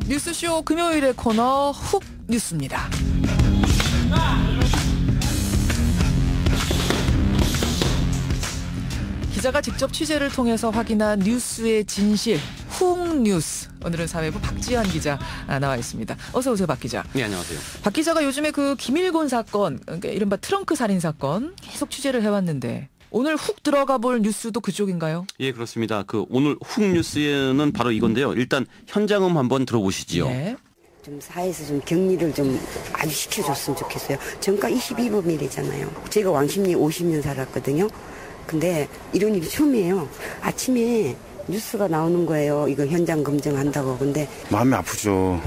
뉴스쇼 금요일의 코너 훅 뉴스입니다. 기자가 직접 취재를 통해서 확인한 뉴스의 진실, 훅 뉴스. 오늘은 사회부 박지한 기자 나와 있습니다. 어서 오세요, 박 기자. 네, 안녕하세요. 박 기자가 요즘에 그 김일곤 사건, 그러니까 이른바 트렁크 살인 사건 계속 취재를 해왔는데 오늘 훅 들어가 볼 뉴스도 그쪽인가요? 예, 그렇습니다. 오늘 훅 뉴스는 바로 이건데요. 일단 현장음 한번 들어보시지요. 네. 좀 사회에서 좀 격리를 좀 아주 시켜줬으면 좋겠어요. 정가 22범이래잖아요. 제가 왕십리 50년 살았거든요. 근데 이런 일이 처음이에요. 아침에 뉴스가 나오는 거예요. 이거 현장 검증한다고. 근데 마음이 아프죠.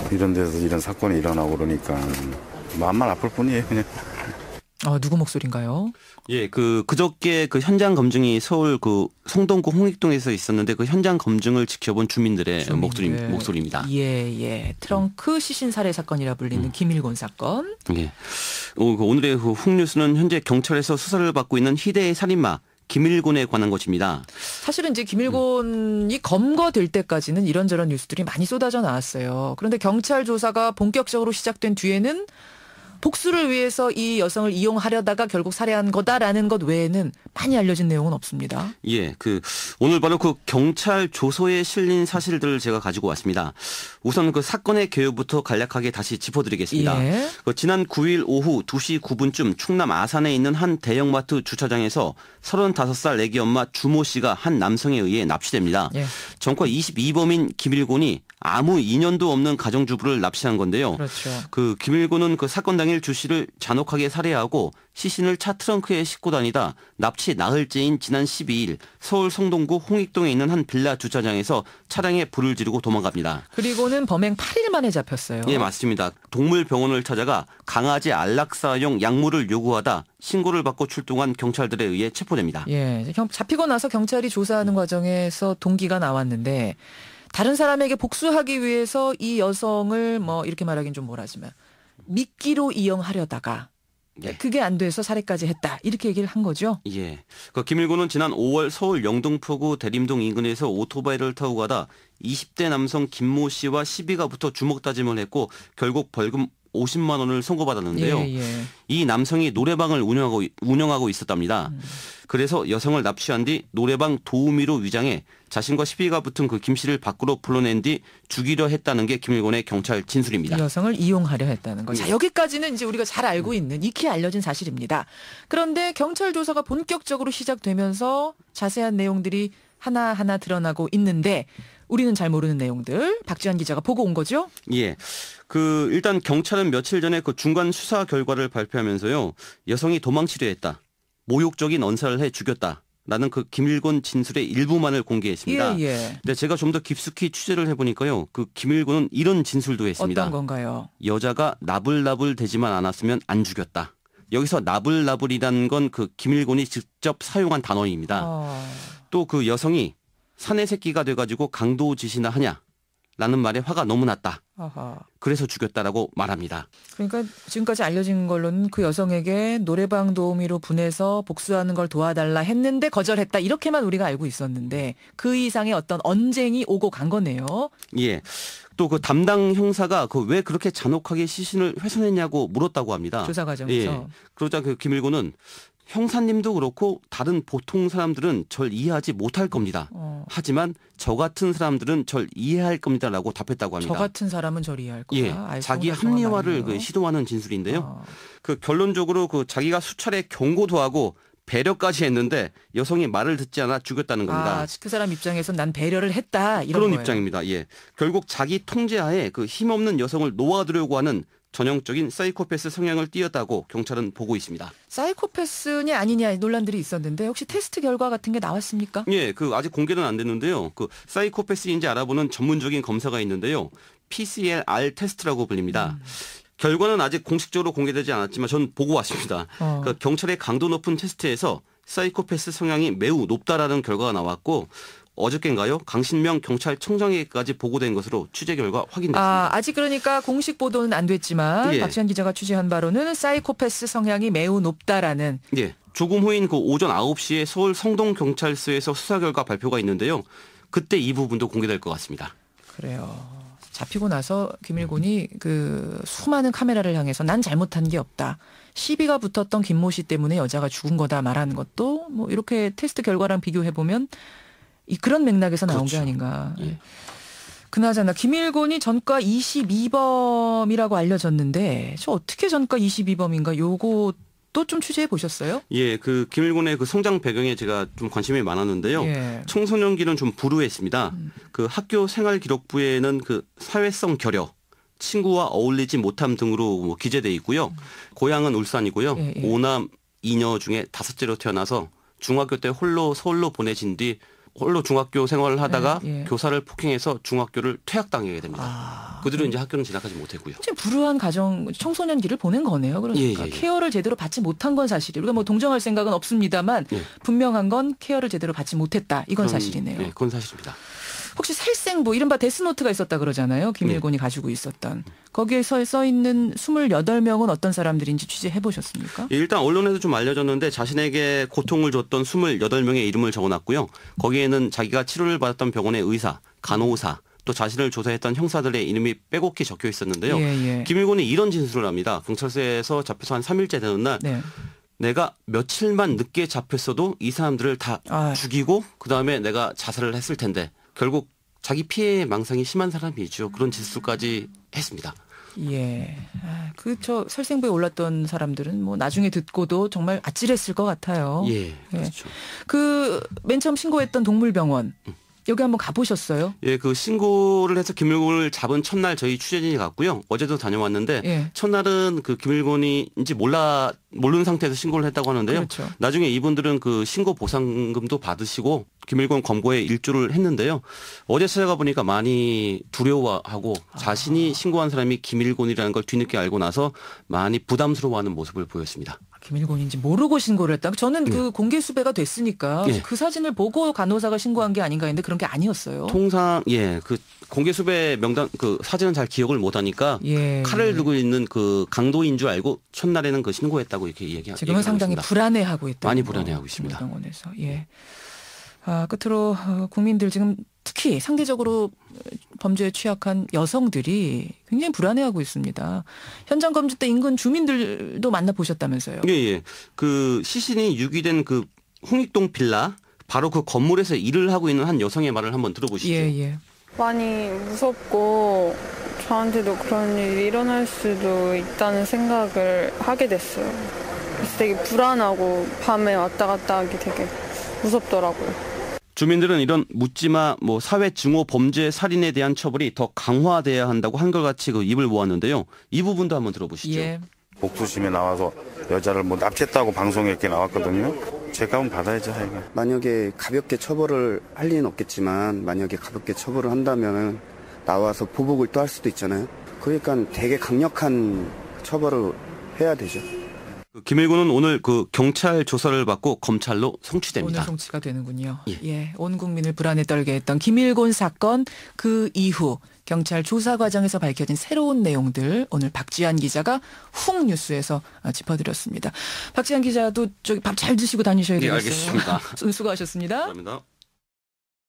이런 데서 이런 사건이 일어나고 그러니까 마음만 아플 뿐이에요, 그냥. 누구 목소리인가요? 예, 그저께 현장 검증이 서울 성동구 홍익동에서 있었는데 그 현장 검증을 지켜본 주민들의 목소리입니다. 예. 트렁크 시신 살해 사건이라 불리는 김일곤 사건. 예. 오늘의 훅 뉴스는 현재 경찰에서 수사를 받고 있는 희대의 살인마 김일곤에 관한 것입니다. 사실은 이제 김일곤이 검거될 때까지는 이런저런 뉴스들이 많이 쏟아져 나왔어요. 그런데 경찰 조사가 본격적으로 시작된 뒤에는 복수를 위해서 이 여성을 이용하려다가 결국 살해한 거다라는 것 외에는 많이 알려진 내용은 없습니다. 예, 오늘 바로 경찰 조서에 실린 사실들을 제가 가지고 왔습니다. 우선 사건의 개요부터 간략하게 다시 짚어드리겠습니다. 예. 지난 9일 오후 2시 9분쯤 충남 아산에 있는 한 대형마트 주차장에서 35살 애기 엄마 주모 씨가 한 남성에 의해 납치됩니다. 예. 전과 22범인 김일곤이 아무 인연도 없는 가정주부를 납치한 건데요. 그렇죠. 김일곤은 사건 당일 주 씨를 잔혹하게 살해하고 시신을 차 트렁크에 싣고 다니다 납치 나흘째인 지난 12일 서울 성동구 홍익동에 있는 한 빌라 주차장에서 차량에 불을 지르고 도망갑니다. 그리고는 범행 8일 만에 잡혔어요. 예, 맞습니다. 동물병원을 찾아가 강아지 안락사용 약물을 요구하다 신고를 받고 출동한 경찰들에 의해 체포됩니다. 예, 잡히고 나서 경찰이 조사하는 과정에서 동기가 나왔는데 다른 사람에게 복수하기 위해서 이 여성을 이렇게 말하긴 좀 뭐라지만 미끼로 이용하려다가 네. 그게 안 돼서 살해까지 했다. 이렇게 얘기를 한 거죠. 예. 김일곤은 지난 5월 서울 영등포구 대림동 인근에서 오토바이를 타고 가다 20대 남성 김모 씨와 시비가 붙어 주먹 다짐을 했고 결국 벌금 50만 원을 선고받았는데요. 예. 이 남성이 노래방을 운영하고 있었답니다. 그래서 여성을 납치한 뒤 노래방 도우미로 위장해 자신과 시비가 붙은 김 씨를 밖으로 불러낸 뒤 죽이려 했다는 게 김일곤의 경찰 진술입니다. 이 여성을 이용하려 했다는 거. 자, 여기까지는 이제 우리가 잘 알고 있는 익히 알려진 사실입니다. 그런데 경찰 조사가 본격적으로 시작되면서 자세한 내용들이 하나하나 드러나고 있는데 우리는 잘 모르는 내용들 박지한 기자가 보고 온 거죠? 예. 일단 경찰은 며칠 전에 중간 수사 결과를 발표하면서요. 여성이 도망치려 했다. 모욕적인 언사를 해 죽였다라는 김일곤 진술의 일부만을 공개했습니다. 예. 근데 제가 좀 더 깊숙이 취재를 해보니까요. 김일곤은 이런 진술도 했습니다. 어떤 건가요? 여자가 나불나불 대지만 않았으면 안 죽였다. 여기서 나불나불이라는 건 김일곤이 직접 사용한 단어입니다. 또 여성이 사내 새끼가 돼가지고 강도짓이나 하냐? 라는 말에 화가 너무 났다. 그래서 죽였다라고 말합니다. 그러니까 지금까지 알려진 걸로는 그 여성에게 노래방 도우미로 분해서 복수하는 걸 도와달라 했는데 거절했다. 이렇게만 우리가 알고 있었는데 그 이상의 어떤 언쟁이 오고 간 거네요. 예. 또 담당 형사가 왜 그렇게 잔혹하게 시신을 훼손했냐고 물었다고 합니다. 조사 과정에서. 예. 그러자 김일곤은 형사님도 그렇고 다른 보통 사람들은 절 이해하지 못할 겁니다. 하지만 저 같은 사람들은 절 이해할 겁니다라고 답했다고 합니다. 저 같은 사람은 절 이해할 거다. 예, 자기 합리화를 시도하는 진술인데요. 결론적으로 자기가 수차례 경고도 하고 배려까지 했는데 여성이 말을 듣지 않아 죽였다는 겁니다. 그 사람 입장에선 난 배려를 했다. 이런 그런 거예요. 입장입니다. 예, 결국 자기 통제하에 힘없는 여성을 놓아두려고 하는 전형적인 사이코패스 성향을 띠었다고 경찰은 보고 있습니다. 사이코패스냐 아니냐 논란들이 있었는데 혹시 테스트 결과 같은 게 나왔습니까? 예, 아직 공개는 안 됐는데요. 사이코패스인지 알아보는 전문적인 검사가 있는데요. PCR 테스트라고 불립니다. 결과는 아직 공식적으로 공개되지 않았지만 전 보고 왔습니다. 경찰의 강도 높은 테스트에서 사이코패스 성향이 매우 높다라는 결과가 나왔고 어저께인가요? 강신명 경찰청장에게까지 보고된 것으로 취재 결과 확인됐습니다. 아직 그러니까 공식 보도는 안 됐지만 예. 박지한 기자가 취재한 바로는 사이코패스 성향이 매우 높다라는. 예. 조금 후인 오전 9시에 서울 성동경찰서에서 수사 결과 발표가 있는데요. 그때 이 부분도 공개될 것 같습니다. 그래요. 잡히고 나서 김일곤이 그 수많은 카메라를 향해서 난 잘못한 게 없다. 시비가 붙었던 김모 씨 때문에 여자가 죽은 거다 말하는 것도 뭐 이렇게 테스트 결과랑 비교해 보면 그런 맥락에서 나온 게 아닌가. 예. 그나저나 김일곤이 전과 22범이라고 알려졌는데 저 어떻게 전과 22범인가 요것도 좀 취재해 보셨어요? 예, 그 김일곤의 그 성장 배경에 제가 좀 관심이 많았는데요. 예. 청소년기는 좀 불우했습니다. 그 학교 생활 기록부에는 그 사회성 결여, 친구와 어울리지 못함 등으로 뭐 기재돼 있고요. 고향은 울산이고요. 예, 예. 5남 2녀 중에 5째로 태어나서 중학교 때 홀로 서울로 보내진 뒤 홀로 중학교 생활을 하다가 예, 예. 교사를 폭행해서 중학교를 퇴학당하게 됩니다. 그들은 이제 학교는 진학하지 못했고요. 지금 불우한 가정 청소년기를 보낸 거네요. 그러니까 예, 예, 예. 케어를 제대로 받지 못한 건 사실이에요. 우리가 뭐 동정할 생각은 없습니다만 예. 분명한 건 케어를 제대로 받지 못했다. 이건 사실이네요. 예, 그건 사실입니다. 혹시 살생부 이른바 데스노트가 있었다 그러잖아요. 김일곤이 가지고 있었던. 거기에 써 있는 28명은 어떤 사람들인지 취재해 보셨습니까? 예, 일단 언론에도 좀 알려졌는데 자신에게 고통을 줬던 28명의 이름을 적어놨고요. 거기에는 자기가 치료를 받았던 병원의 의사, 간호사, 또 자신을 조사했던 형사들의 이름이 빼곡히 적혀 있었는데요. 예, 예. 김일곤이 이런 진술을 합니다. 경찰서에서 잡혀서 한 3일째 되는 날 네. 내가 며칠만 늦게 잡혔어도 이 사람들을 다 아. 죽이고 그다음에 내가 자살을 했을 텐데 결국 자기 피해 망상이 심한 사람이죠. 그런 진술까지 했습니다. 예. 저 살생부에 올랐던 사람들은 뭐 나중에 듣고도 정말 아찔했을 것 같아요. 예, 그렇죠. 그 맨 처음 신고했던 동물병원 여기 한번 가보셨어요? 예, 그 신고를 해서 김일곤을 잡은 첫날 저희 취재진이 갔고요. 어제도 다녀왔는데 예. 첫날은 그 김일곤이인지 모르는 상태에서 신고를 했다고 하는데요. 그렇죠. 나중에 이분들은 그 신고 보상금도 받으시고 김일곤 검거에 일조를 했는데요. 어제 찾아가 보니까 많이 두려워하고 자신이 신고한 사람이 김일곤이라는 걸 뒤늦게 알고 나서 많이 부담스러워하는 모습을 보였습니다. 김일곤인지 모르고 신고를 했다. 저는 그 공개 수배가 됐으니까 예. 그 사진을 보고 간호사가 신고한 게 아닌가 했는데 그런 게 아니었어요. 통상 그 공개 수배 명단 그 사진은 잘 기억을 못 하니까 예. 칼을 들고 있는 그 강도인 줄 알고 첫날에는 그 신고했다고 이렇게 지금은 상당히 불안해하고 있다. 많이 불안해하고 있습니다. 병원에서. 예. 끝으로 국민들 지금 특히 상대적으로 범죄에 취약한 여성들이 굉장히 불안해하고 있습니다. 현장 검증 때 인근 주민들도 만나보셨다면서요? 예. 그 시신이 유기된 그 홍익동 빌라 바로 그 건물에서 일을 하고 있는 한 여성의 말을 한번 들어보시죠. 예. 많이 무섭고 저한테도 그런 일이 일어날 수도 있다는 생각을 하게 됐어요. 그래서 되게 불안하고 밤에 왔다 갔다 하기 되게 무섭더라고요. 주민들은 이런 묻지마 사회 증오 범죄 살인에 대한 처벌이 더 강화돼야 한다고 한결같이 그 입을 모았는데요. 이 부분도 한번 들어보시죠. 예. 복수심에 나와서 여자를 납치했다고 방송에 이렇게 나왔거든요. 죄값은 받아야죠. 하여간. 만약에 가볍게 처벌을 할 리는 없겠지만 만약에 가볍게 처벌을 한다면 나와서 보복을 또 할 수도 있잖아요. 그러니까 되게 강력한 처벌을 해야 되죠. 김일곤은 오늘 그 경찰 조사를 받고 검찰로 송치됩니다. 오늘 송치가 되는군요. 예. 온 국민을 불안에 떨게 했던 김일곤 사건 그 이후 경찰 조사 과정에서 밝혀진 새로운 내용들 오늘 박지한 기자가 훅 뉴스에서 짚어드렸습니다. 박지한 기자도 밥 잘 드시고 다니셔야 예, 되겠어요. 알겠습니다. 수고하셨습니다. 감사합니다.